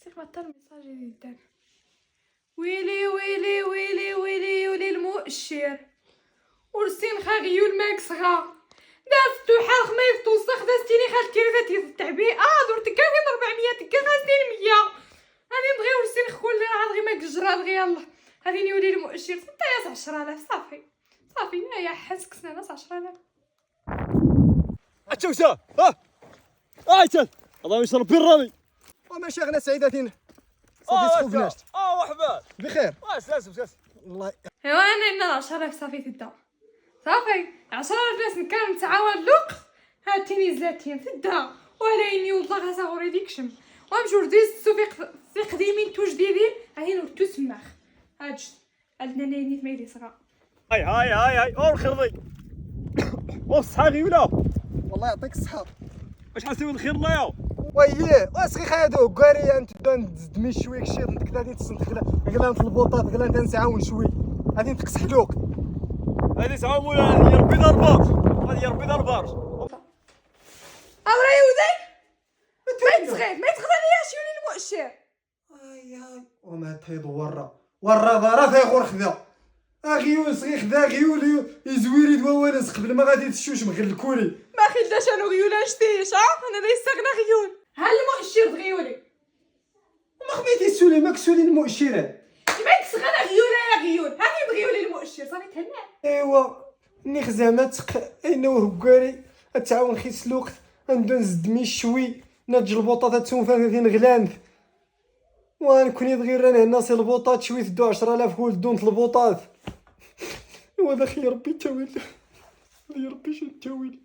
سير حتى الميساج يدار. ويلي ويلي ويلي ويلي ويلي المؤشر ورسين خاغيول ماك صغا دازتو حال خميس توسخ دازتيني خالتي ريتي التعبئه درت كاين 400 تكا غازين 100 غادي نبغيو ورسين خول غير ماك الجرا دغيا يلاه غادي يولي المؤشر حتى يا 10000 صافي صافي يا حسك سنه ناس 10000 اتشوشا عايتل الله يشرب بالرامي وماشي غنا سعيداتين صافي سخوفناش وحبات بخير ساس والله ايوا انا 10000 صافي تدا صافي 10000 ناس كان نتعاون لوق هاتيني زاتين تدا وليني والله غزاوري ديكشم وامشو رديس سوفيق في قديمين تو جديدين هاي نورتو سماخ هادش عندنا نيت ميدي صغا هاي اور خرضي وصحاغي ولا والله يعطيك الصحة واش حنسوي الخير الله يا وييه واسخي خايدو كاري انت دمي شويك شي انت غادي تسنت غلا البوطات غلا نتعاون شوي غادي نتقسحلوك هذه تعاون يا ربي ضربات هذه يا ربي ضربات اوراي وداي ما يتغير ما يتغدانيش يولي المؤشر اي وما تيض ورا ضرا غور خذا غيول صغير خذا غيول يزويري دوانس قبل ما غادي تشوش مغلكولي ما خداش انا غيولا شتيش انا لا يستغنى غيول ها المؤشر غيولي وما خميتي سولي ماك سولي المؤشرات ما يكسغنا غيولا يا غيول هاكي بغيولي المؤشر صافي تهنى ايوا نيخ زعما انه هكاري التعاون خيس الوقت ندو نزدمي شوي ناج البوطات تسون فين غلانث وغنكون غير انا هنا سي البوطات شوي تدو 10000 ولد دون البوطات ايوا داخل يا ربي تاويل يا ربي شنو تاويل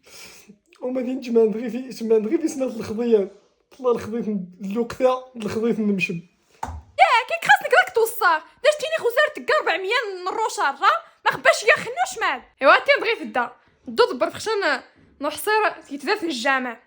وما نجمع غير في سنه الخضيه طلع الخضيت اللوقته الخضيت نمشم كي خاصني راك توصار داشتيني خسرت 400 مرو شارة ما خباش يا خنوش مال ايوا تي بغي في الدار ضد برفخشان نحصر يتذا في الجامع